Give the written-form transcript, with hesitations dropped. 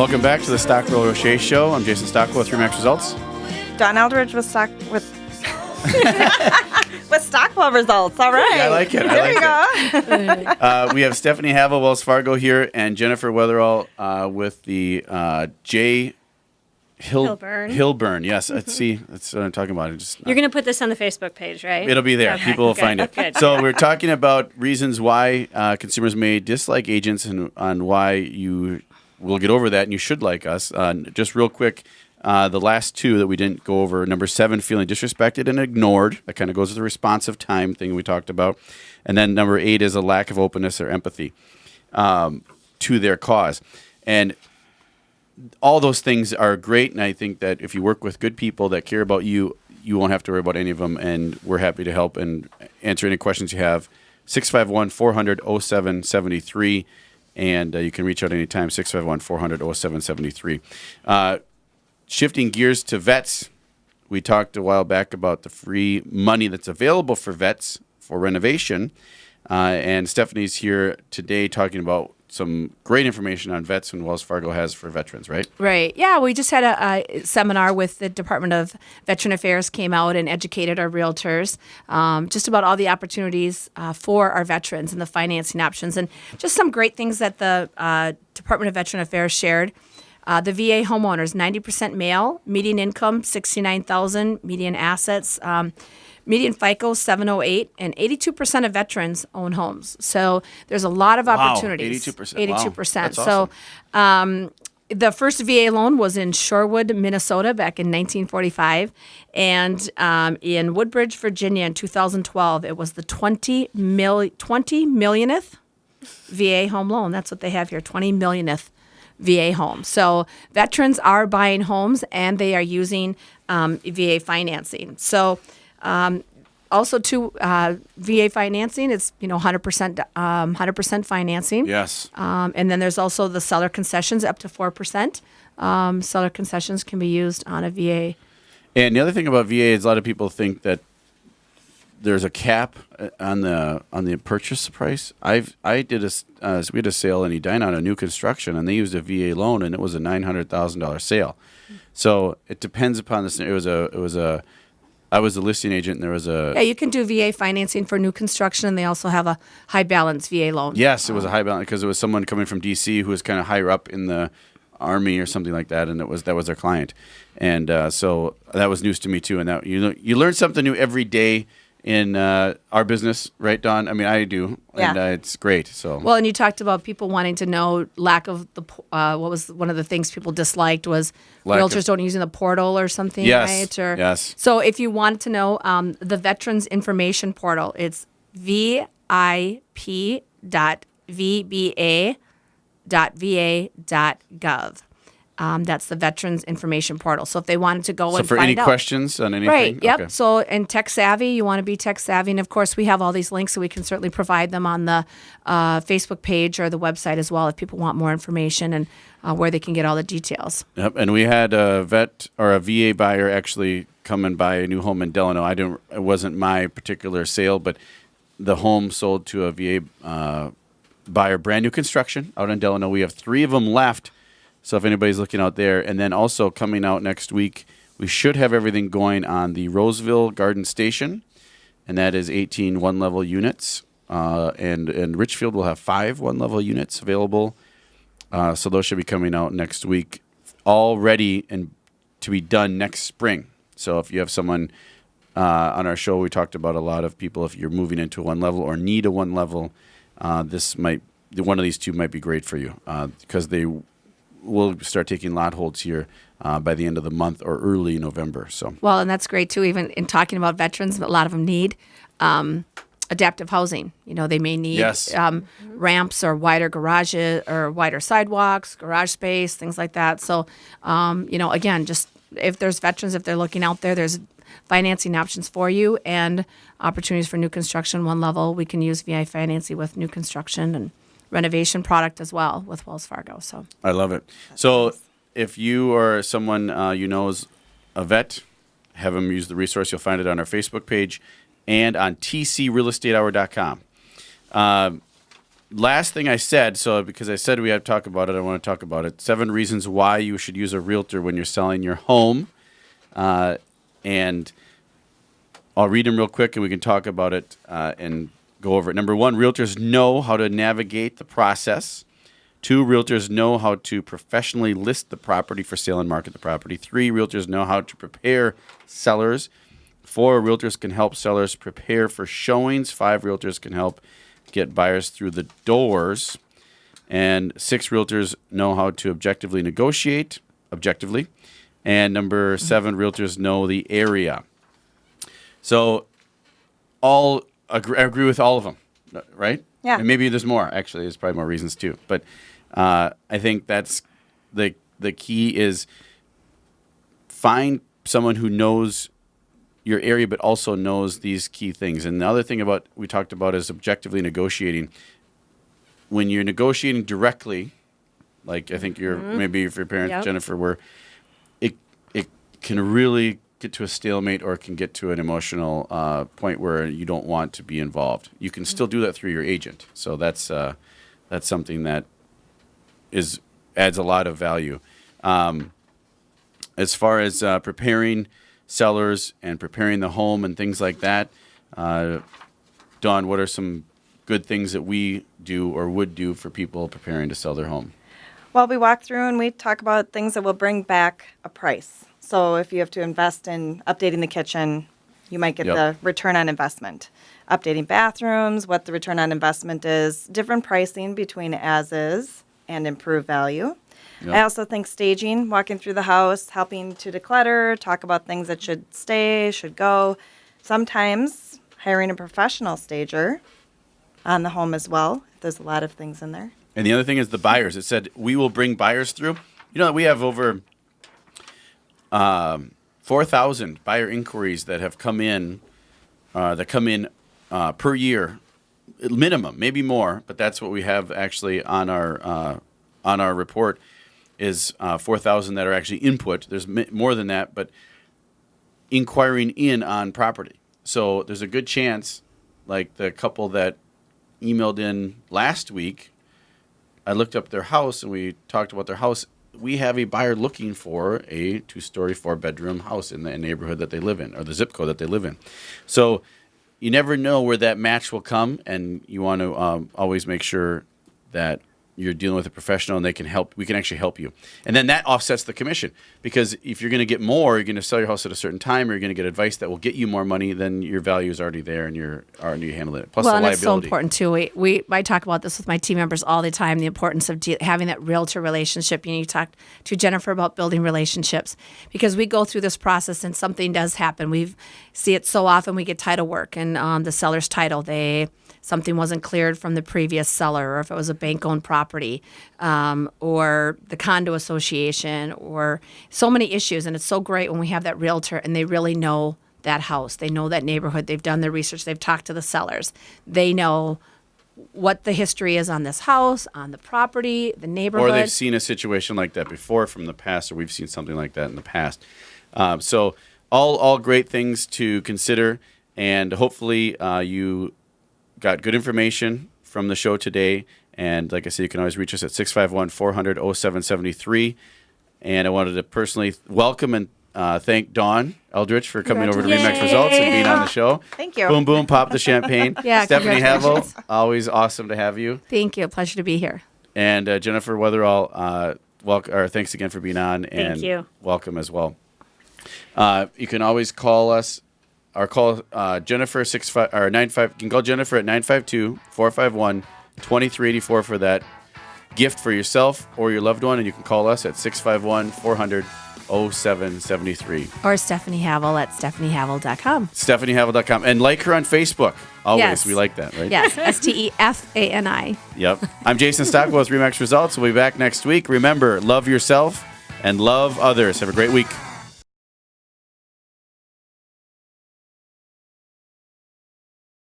Welcome back to the Stockwell Roche Show. I'm Jason Stockwell with Remax Results. Don Eldridge with with Stockwell Results. All right. Yeah, I like it. There you go. We have Stefani Havel, Wells Fargo here, and Jennifer Weatherall with the J. Hilburn. Yes, that's what I'm talking about. You're going to put this on the Facebook page, right? It'll be there. Okay, People will good, find it. good. So we're talking about reasons why consumers may dislike agents and on why you will get over that and you should like us. Just real quick, the last two that we didn't go over, number 7, feeling disrespected and ignored. That kind of goes with the responsive time thing we talked about. And then number 8 is a lack of openness or empathy to their cause. And all those things are great, and I think that if you work with good people that care about you, you won't have to worry about any of them, and we're happy to help and answer any questions you have. 651-400-0773, and you can reach out anytime, 651-400-0773. Shifting gears to vets, we talked a while back about the free money that's available for vets for renovation, and Stephanie's here today talking about some great information on vets and Wells Fargo has for veterans, right? Right. Yeah, we just had a seminar with the Department of Veteran Affairs, came out and educated our realtors just about all the opportunities for our veterans and the financing options, and just some great things that the Department of Veteran Affairs shared. The VA homeowners, 90% male, median income $69,000, median assets, median FICO 708, and 82% of veterans own homes. So there's a lot of opportunities. 82%. 82%. Wow, that's awesome. So the first VA loan was in Shorewood, Minnesota back in 1945. And in Woodbridge, Virginia in 2012, it was the 20 millionth VA home loan. That's what they have here, 20 millionth VA home. So veterans are buying homes and they are using VA financing. So also too, VA financing, it's 100% financing. Yes. And then there's also the seller concessions up to 4%. Seller concessions can be used on a VA. And the other thing about VA is a lot of people think that there's a cap on the purchase price. We had a sale in Edina on a new construction, and they used a VA loan, and it was a $900,000 sale. So it depends upon this. I was the listing agent, and there was a... Yeah, you can do VA financing for new construction, and they also have a high balance VA loan. Yes, it was a high balance because it was someone coming from D.C. who was kind of higher up in the Army or something like that, and that was their client. And so that was news to me, too. And that you learn something new every day in our business, right, Dawn? I mean, I do, and it's great. So well, and you talked about people wanting to know lack of the what was one of the things people disliked was realtors don't using the portal or something, right? Or, yes. So if you want to know the Veterans Information Portal, it's vip.vba.va.gov. That's the Veterans Information Portal. So if they wanted to go and for find any out. questions on anything? Right, yep. Okay. So, and tech savvy, you want to be tech savvy. And of course, we have all these links, so we can certainly provide them on the Facebook page or the website as well if people want more information and where they can get all the details. Yep, and we had a vet or a VA buyer actually come and buy a new home in Delano. It wasn't my particular sale, but the home sold to a VA buyer, brand new construction out in Delano. We have 3 of them left. So if anybody's looking out there, and then also coming out next week, we should have everything going on the Roseville Garden Station, and that is 18 one-level units. And Richfield will have 5 one-level units available. So those should be coming out next week, all ready and to be done next spring. So if you have someone on our show, we talked about a lot of people, if you're moving into a one-level or need a one-level, one of these 2 might be great for you because we'll start taking lot holds here by the end of the month or early November. So well, and that's great too. Even in talking about veterans, a lot of them need adaptive housing. They may need ramps or wider garages or wider sidewalks, garage space, things like that. So, again, just if there's veterans, if they're looking out there, there's financing options for you and opportunities for new construction. One level, we can use VI financing with new construction and renovation product as well with Wells Fargo. So I love it. So if you or someone you know is a vet, have them use the resource. You'll find it on our Facebook page and on tcrealestatehour.com. last thing I said, so because I said we had to talk about it, I want to talk about it. 7 reasons why you should use a realtor when you're selling your home. And I'll read them real quick and we can talk about it and go over it. Number 1, realtors know how to navigate the process. 2, realtors know how to professionally list the property for sale and market the property. 3, realtors know how to prepare sellers. 4, realtors can help sellers prepare for showings. 5, realtors can help get buyers through the doors. And 6, realtors know how to objectively negotiate, objectively. And number 7, realtors know the area. So I agree with all of them, right? Yeah. And maybe there's more, actually. There's probably more reasons too. But I think that's the key is find someone who knows your area but also knows these key things. And the other thing we talked about is objectively negotiating. When you're negotiating directly, like I think maybe if your parents, Yep. Jennifer, were, it can really get to a stalemate or it can get to an emotional point where you don't want to be involved. You can still do that through your agent. So that's something that adds a lot of value. As far as preparing sellers and preparing the home and things like that, Dawn, what are some good things that we do or would do for people preparing to sell their home? Well, we walk through and we talk about things that will bring back a price. So if you have to invest in updating the kitchen, you might get Yep. the return on investment. Updating bathrooms, what the return on investment is, different pricing between as is and improved value. Yep. I also think staging, walking through the house, helping to declutter, talk about things that should stay, should go. Sometimes hiring a professional stager on the home as well. There's a lot of things in there. And the other thing is the buyers. It said we will bring buyers through. You know, we have over 4,000 buyer inquiries that have come in, per year, minimum, maybe more, but that's what we have actually on our report is 4,000 that are actually input. There's more than that, but inquiring in on property. So there's a good chance, like the couple that emailed in last week, I looked up their house and we talked about their house. We have a buyer looking for a 2-story, 4-bedroom house in the neighborhood that they live in or the zip code that they live in. So you never know where that match will come, and you want to always make sure that you're dealing with a professional and they can help. We can actually help you. And then that offsets the commission, because if you're going to get more, you're going to sell your house at a certain time, or you're going to get advice that will get you more money, then your value is already there and you're already handling it. Plus Well, the and liability. it's so important too. I talk about this with my team members all the time. The importance of having that realtor relationship. You talked to Jennifer about building relationships, because we go through this process and something does happen. We see it so often. We get title work and the seller's title. Something wasn't cleared from the previous seller, or if it was a bank-owned property, or the condo association, or so many issues. And it's so great when we have that realtor and they really know that house. They know that neighborhood. They've done their research. They've talked to the sellers. They know what the history is on this house, on the property, the neighborhood. Or they've seen a situation like that before from the past, or we've seen something like that in the past. So all great things to consider, and hopefully you got good information from the show today. And like I said, you can always reach us at 651-400-0773. And I wanted to personally welcome and thank Dawn Eldridge for coming over to Remax Results and being on the show. Thank you. Boom, boom, pop the champagne. Yeah, Stephanie Havel, congratulations. always awesome to have you. Thank you. Pleasure to be here. And Jennifer Weatherall, thanks again for being on. And Thank you. welcome as well. You can always call us. Or call Jennifer 95. You can call Jennifer at 952-451-2384 for that gift for yourself or your loved one, and you can call us at 651-400-0773. Or Stefani Havel at stephaniehavel.com. StephanieHavel.com, and like her on Facebook. Always, Yes. we like that, right? Yes, Stefani. Yep. I'm Jason Stockwell with Remax Results. We'll be back next week. Remember, love yourself and love others. Have a great week.